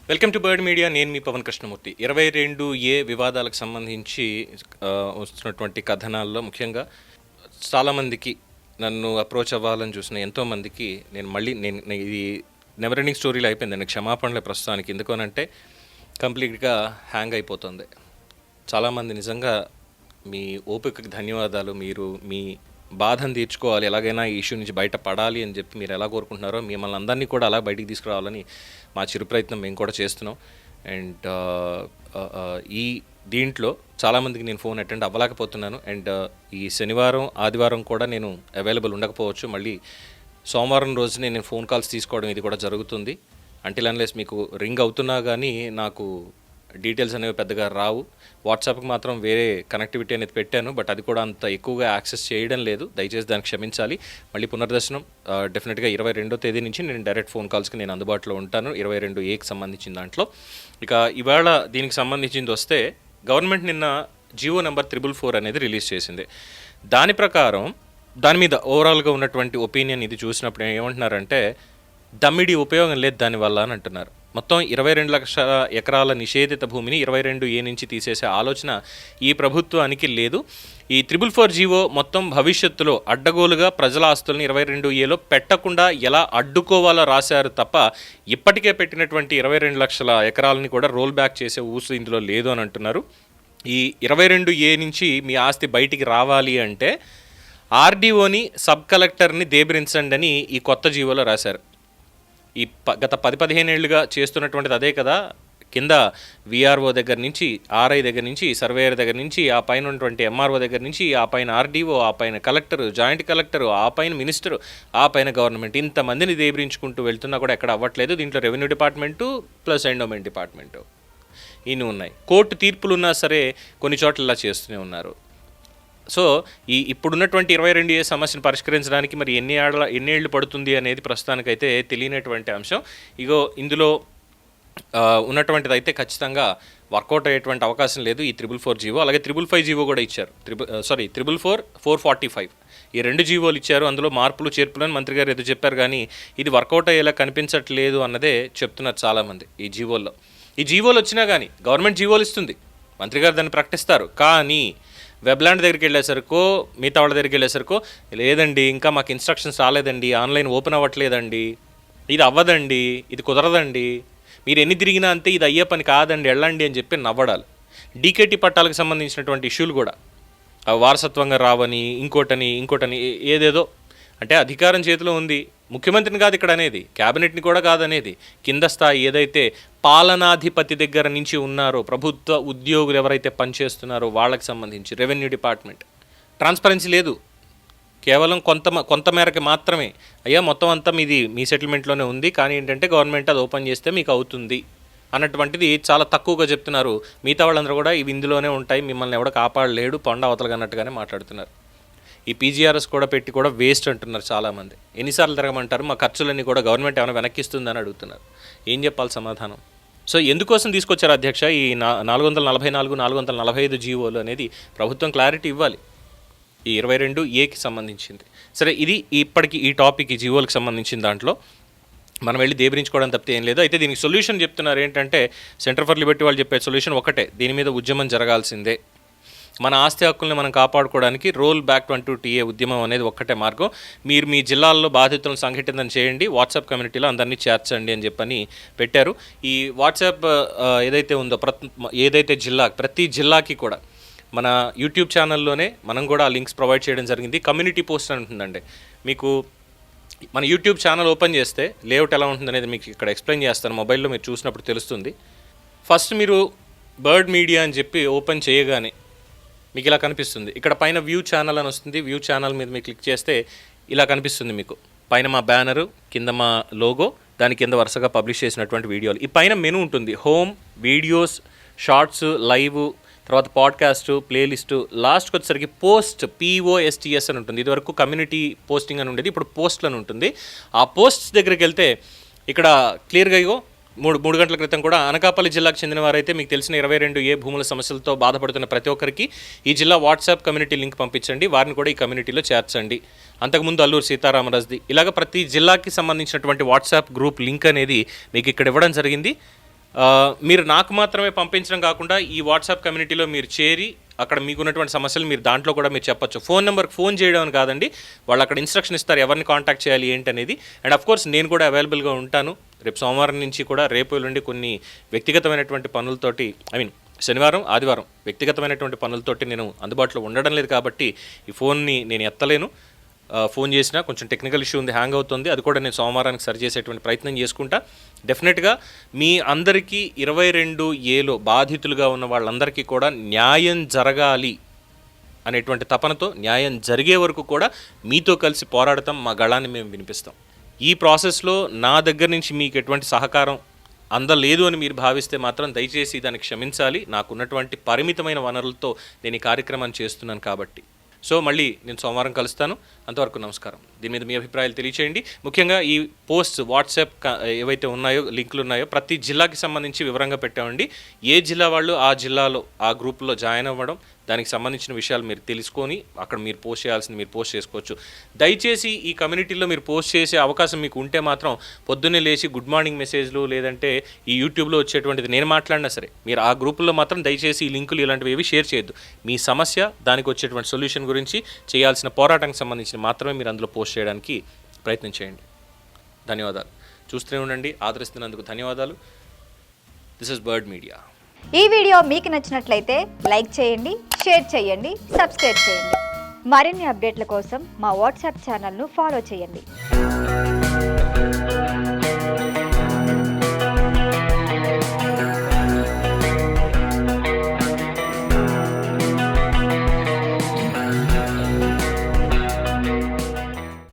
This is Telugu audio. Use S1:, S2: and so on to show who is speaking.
S1: Welcome to bird media. నేను మీ పవన్ కృష్ణమూర్తి. 22A వివాదాలకు సంబంధించి వస్తున్నటువంటి కథనాల్లో ముఖ్యంగా చాలామందికి నన్ను అప్రోచ్ అవ్వాలని చూసిన ఎంతోమందికి నేను ఇది నెవర్ ఎండింగ్ స్టోరీలో అయిపోయింది. నేను క్షమాపణలే ప్రస్తుతానికి. ఎందుకనంటే కంప్లీట్గా హ్యాంగ్ అయిపోతుంది. చాలామంది నిజంగా మీ ఓపికకి ధన్యవాదాలు. మీరు మీ బాధను తీర్చుకోవాలి, ఎలాగైనా ఈ ఇష్యూ నుంచి బయటపడాలి అని చెప్పి మీరు ఎలా కోరుకుంటున్నారో మిమ్మల్ని అందరినీ కూడా అలా బయటికి తీసుకురావాలని మా చిరు ప్రయత్నం మేము కూడా చేస్తున్నాం. అండ్ ఈ దీంట్లో చాలామందికి నేను ఫోన్ అటెండ్ అవ్వలేకపోతున్నాను. అండ్ ఈ శనివారం ఆదివారం కూడా నేను అవైలబుల్ ఉండకపోవచ్చు. మళ్ళీ సోమవారం రోజునే నేను ఫోన్ కాల్స్ తీసుకోవడం ఇది కూడా జరుగుతుంది. అంటిల్ అన్లెస్ మీకు రింగ్ అవుతున్నా కానీ నాకు డీటెయిల్స్ అనేవి పెద్దగా రావు. వాట్సాప్కి మాత్రం వేరే కనెక్టివిటీ అనేది పెట్టాను, బట్ అది కూడా అంత ఎక్కువగా యాక్సెస్ చేయడం లేదు. దయచేసి దానికి క్షమించాలి. మళ్ళీ పునర్దర్శనం డెఫినెట్గా 22వ తేదీ నుంచి నేను డైరెక్ట్ ఫోన్ కాల్స్కి నేను అందుబాటులో ఉంటాను. 22Aకి సంబంధించిన దాంట్లో ఇక ఇవాళ దీనికి సంబంధించింది వస్తే, గవర్నమెంట్ నిన్న జియో నెంబర్ 444 అనేది రిలీజ్ చేసింది. దాని ప్రకారం దాని మీద ఓవరాల్గా ఉన్నటువంటి ఒపీనియన్ ఇది చూసినప్పుడు ఏమంటున్నారంటే, దమ్మిడి ఉపయోగం లేదు దానివల్ల అని అంటున్నారు. మొత్తం 22 లక్షల ఎకరాల నిషేధిత భూమిని 22A నుంచి తీసేసే ఆలోచన ఈ ప్రభుత్వానికి లేదు. ఈ 444 జీవో మొత్తం భవిష్యత్తులో అడ్డగోలుగా ప్రజల ఆస్తుల్ని 22Aలో పెట్టకుండా ఎలా అడ్డుకోవాలో రాశారు తప్ప ఇప్పటికే పెట్టినటువంటి 22 లక్షల ఎకరాలని కూడా రోల్ బ్యాక్ చేసే ఊసు ఇందులో లేదు అని అంటున్నారు. ఈ 22A నుంచి మీ ఆస్తి బయటికి రావాలి అంటే ఆర్డీఓని, సబ్ కలెక్టర్ని దేబరించండి అని ఈ కొత్త జీవోలో రాశారు. ఈ గత 10-15 ఏళ్ళుగా చేస్తున్నటువంటిది అదే కదా. కింద విఆర్ఓ దగ్గర నుంచి, ఆర్ఐ దగ్గర నుంచి, సర్వేయర్ దగ్గర నుంచి, ఆ పైన ఉన్నటువంటి ఎంఆర్ఓ దగ్గర నుంచి, ఆ పైన ఆర్డీఓ, ఆ పైన కలెక్టరు, జాయింట్ కలెక్టరు, ఆ పైన మినిస్టరు, ఆ పైన గవర్నమెంట్, ఇంతమందిని దేబరించుకుంటూ వెళ్తున్నా కూడా ఎక్కడ అవ్వట్లేదు. దీంట్లో revenue department plus endowment department ఇన్ని ఉన్నాయి. కోర్టు తీర్పులున్నా సరే కొన్ని చోట్ల ఇలా చేస్తూనే ఉన్నారు. సో ఇప్పుడున్నటువంటి 22A సమస్యను పరిష్కరించడానికి మరి ఎన్నేళ్ళు పడుతుంది అనేది ప్రస్తుతానికైతే తెలియనటువంటి అంశం. ఇగో ఇందులో ఉన్నటువంటిది అయితే ఖచ్చితంగా వర్కౌట్ అయ్యేటువంటి అవకాశం లేదు. ఈ 444 జీవో, అలాగే 555 జీవో కూడా ఇచ్చారు. 444, 445 ఈ 2 జీవోలు ఇచ్చారు. అందులో మార్పులు చేర్పులు అని మంత్రి గారు ఏదో చెప్పారు, కానీ ఇది వర్కౌట్ అయ్యేలా కనిపించట్లేదు అన్నదే చెప్తున్నారు చాలామంది. ఈ జీవోలు వచ్చినా కానీ గవర్నమెంట్ జీవోలు ఇస్తుంది, మంత్రి గారు దాన్ని ప్రకటిస్తారు, కానీ వెబ్లాండ్ దగ్గరికి వెళ్ళేసరికో, మిగతా వాళ్ళ దగ్గరికి వెళ్ళేసరికో, లేదండి ఇంకా మాకు ఇన్స్ట్రక్షన్స్ రాలేదండి, ఆన్లైన్ ఓపెన్ అవ్వట్లేదండి, ఇది అవ్వదండి, ఇది కుదరదండి, మీరు ఎన్ని తిరిగినా అంతే, ఇది అయ్యే పని కాదండి, వెళ్ళండి అని చెప్పి నవ్వడాలి. డీకేటీ పట్టాలకు సంబంధించినటువంటి ఇష్యూలు కూడా వారసత్వంగా రావని, ఇంకోటని ఏదేదో. అంటే అధికారం చేతిలో ఉంది, ముఖ్యమంత్రిని కాదు ఇక్కడ అనేది, క్యాబినెట్ని కూడా కాదనేది, కింద స్థాయి ఏదైతే పాలనాధిపతి దగ్గర నుంచి ఉన్నారో, ప్రభుత్వ ఉద్యోగులు ఎవరైతే పనిచేస్తున్నారో వాళ్ళకి సంబంధించి రెవెన్యూ డిపార్ట్మెంట్ ట్రాన్స్పరెన్సీ లేదు. కేవలం కొంత మేరకు మాత్రమే, అయ్యా మొత్తం అంతా మీ సెటిల్మెంట్లోనే ఉంది, కానీ ఏంటంటే గవర్నమెంట్ అది ఓపెన్ చేస్తే మీకు అవుతుంది అన్నటువంటిది చాలా తక్కువగా చెప్తున్నారు. మిగతా వాళ్ళందరూ కూడా ఇవి ఇందులోనే ఉంటాయి, మిమ్మల్ని ఎవడో కాపాడలేడు, పండ అవతలగా అన్నట్టుగానే మాట్లాడుతున్నారు. ఈ పీజీఆర్ఎస్ కూడా పెట్టి కూడా వేస్ట్ అంటున్నారు చాలామంది. ఎన్నిసార్లు తిరగమంటారు, మా ఖర్చులన్నీ కూడా గవర్నమెంట్ ఏమైనా వెనక్కిస్తుందని అడుగుతున్నారు. ఏం చెప్పాలి సమాధానం? సో ఎందుకోసం తీసుకొచ్చారు అధ్యక్ష ఈ 444, 445 జీవోలు అనేది? ప్రభుత్వం క్లారిటీ ఇవ్వాలి ఈ 22Aకి సంబంధించింది. సరే, ఇది ఇప్పటికి ఈ టాపిక్, ఈ జీవోలకు సంబంధించిన దాంట్లో మనం వెళ్ళి దేబరించుకోవడం తప్పితే ఏం లేదు. అయితే దీనికి సొల్యూషన్ చెప్తున్నారు ఏంటంటే, సెంటర్ ఫర్ లిబర్టీ వాళ్ళు చెప్పే సొల్యూషన్ ఒకటే, దీని మీద ఉద్యమం జరగాల్సిందే. మన ఆస్తి హక్కుల్ని మనం కాపాడుకోవడానికి రోల్ బ్యాక్ 22A ఉద్యమం అనేది ఒక్కటే మార్గం. మీరు మీ జిల్లాల్లో బాధితులను సంఘటితం చేయండి, వాట్సాప్ కమ్యూనిటీలో అందరినీ చేర్చండి అని చెప్పని పెట్టారు. ఈ వాట్సాప్ ఏదైతే ఉందో ప్రతి జిల్లాకి కూడా మన యూట్యూబ్ ఛానల్లోనే మనం కూడా ఆ లింక్స్ ప్రొవైడ్ చేయడం జరిగింది. కమ్యూనిటీ పోస్ట్ అని ఉంటుందండి. మీకు మన యూట్యూబ్ ఛానల్ ఓపెన్ చేస్తే లేఅవుట్ ఎలా ఉంటుందనేది మీకు ఇక్కడ ఎక్స్ప్లెయిన్ చేస్తాను. మొబైల్లో మీరు చూసినప్పుడు తెలుస్తుంది. ఫస్ట్ మీరు బర్డ్ మీడియా అని చెప్పి ఓపెన్ చేయగానే మీకు ఇలా కనిపిస్తుంది. ఇక్కడ పైన వ్యూ ఛానల్ అని వస్తుంది. వ్యూ ఛానల్ మీద మీరు క్లిక్ చేస్తే ఇలా కనిపిస్తుంది మీకు. పైన మా బ్యానరు, కింద మా లోగో, దాని కింద వరుసగా పబ్లిష్ చేసినటువంటి వీడియోలు. ఈ పైన మెనూ ఉంటుంది. హోమ్, వీడియోస్, షార్ట్స్, లైవ్, తర్వాత పాడ్కాస్ట్, ప్లేలిస్టు, లాస్ట్కి వచ్చేసరికి పోస్ట్, POSTS అని ఉంటుంది. ఇదివరకు కమ్యూనిటీ పోస్టింగ్ అని ఉండేది, ఇప్పుడు పోస్ట్లు అని ఉంటుంది. ఆ పోస్ట్స్ దగ్గరికి వెళ్తే ఇక్కడ క్లియర్గా ఇగో 3 గంటల క్రితం కూడా అనకాపల్లి జిల్లాకు చెందిన వారైతే మీకు తెలిసిన 22A భూముల సమస్యలతో బాధపడుతున్న ప్రతి ఒక్కరికి ఈ జిల్లా వాట్సాప్ కమ్యూనిటీ లింక్ పంపించండి, వారిని కూడా ఈ కమ్యూనిటీలో చేర్చండి. అంతకుముందు అల్లూరు సీతారామరాజుది, ఇలాగ ప్రతి జిల్లాకి సంబంధించినటువంటి వాట్సాప్ గ్రూప్ లింక్ అనేది మీకు ఇక్కడ ఇవ్వడం జరిగింది. మీరు నాకు మాత్రమే పంపించడం కాకుండా ఈ వాట్సాప్ కమ్యూనిటీలో మీరు చేరి అక్కడ మీకున్నటువంటి సమస్యలు మీరు దాంట్లో కూడా మీరు చెప్పొచ్చు. ఫోన్ నెంబర్కి ఫోన్ చేయడం అని కాదండి, వాళ్ళు అక్కడ ఇన్స్ట్రక్షన్ ఇస్తారు ఎవరిని కాంటాక్ట్ చేయాలి ఏంటనేది. అండ్ అఫ్కోర్స్ నేను కూడా అవైలబుల్గా ఉంటాను. రేపు సోమవారం నుంచి కూడా రేపు నుండి కొన్ని వ్యక్తిగతమైనటువంటి పనులతోటి శనివారం ఆదివారం వ్యక్తిగతమైనటువంటి పనులతోటి నేను అందుబాటులో ఉండడం లేదు కాబట్టి ఈ ఫోన్ని నేను ఎత్తలేను. ఫోన్ చేసినా కొంచెం టెక్నికల్ ఇష్యూ ఉంది, హ్యాంగ్ అవుతుంది. అది కూడా నేను సోమవారానికి సరి చేసేటువంటి ప్రయత్నం చేసుకుంటా. డెఫినెట్గా మీ అందరికీ 22A బాధితులుగా ఉన్న వాళ్ళందరికీ కూడా న్యాయం జరగాలి అనేటువంటి తపనతో న్యాయం జరిగే వరకు కూడా మీతో కలిసి పోరాడతాం, మా గళాన్ని మేము వినిపిస్తాం. ఈ ప్రాసెస్లో నా దగ్గర నుంచి మీకు ఎటువంటి సహకారం అందలేదు అని మీరు భావిస్తే మాత్రం దయచేసి దాన్ని క్షమించాలి. నాకున్నటువంటి పరిమితమైన వనరులతో నేను ఈ కార్యక్రమాన్ని చేస్తున్నాను కాబట్టి. సో మళ్ళీ నేను సోమవారం కలుస్తాను. అంతవరకు నమస్కారం. దీని మీద మీ అభిప్రాయాలు తెలియచేయండి. ముఖ్యంగా ఈ పోస్ట్ వాట్సాప్ ఏవైతే ఉన్నాయో లింకులు ఉన్నాయో ప్రతి జిల్లాకి సంబంధించి వివరంగా పెట్టామండి. ఏ జిల్లా వాళ్ళు ఆ జిల్లాలో ఆ గ్రూప్లో జాయిన్ అవ్వడం, దానికి సంబంధించిన విషయాలు మీరు తెలుసుకొని అక్కడ మీరు పోస్ట్ చేయాల్సింది మీరు పోస్ట్ చేసుకోవచ్చు. దయచేసి ఈ కమ్యూనిటీలో మీరు పోస్ట్ చేసే అవకాశం మీకు ఉంటే మాత్రం పొద్దున్నే లేచి గుడ్ మార్నింగ్ మెసేజ్లు లేదంటే ఈ యూట్యూబ్లో వచ్చేటువంటిది నేను మాట్లాడినా సరే మీరు ఆ గ్రూపుల్లో మాత్రం దయచేసి ఈ లింకులు ఇలాంటివి ఏవి షేర్ చేయొద్దు. మీ సమస్య, దానికి వచ్చేటువంటి సొల్యూషన్ గురించి చేయాల్సిన పోరాటానికి సంబంధించి మాత్రమే మీరు అందులో పోస్ట్ చేయడానికి ప్రయత్నం చేయండి. ధన్యవాదాలు. చూస్తూనే ఉండండి. ఆదరిస్తున్నందుకు ధన్యవాదాలు. This is bird media.
S2: ఈ వీడియో మీకు నచ్చినట్లయితే లైక్ చేయండి, షేర్ చేయండి, సబ్స్క్రైబ్ చేయండి. మరిన్ని అప్డేట్ల కోసం మా వాట్సాప్ ఛానల్ను ఫాలో చేయండి.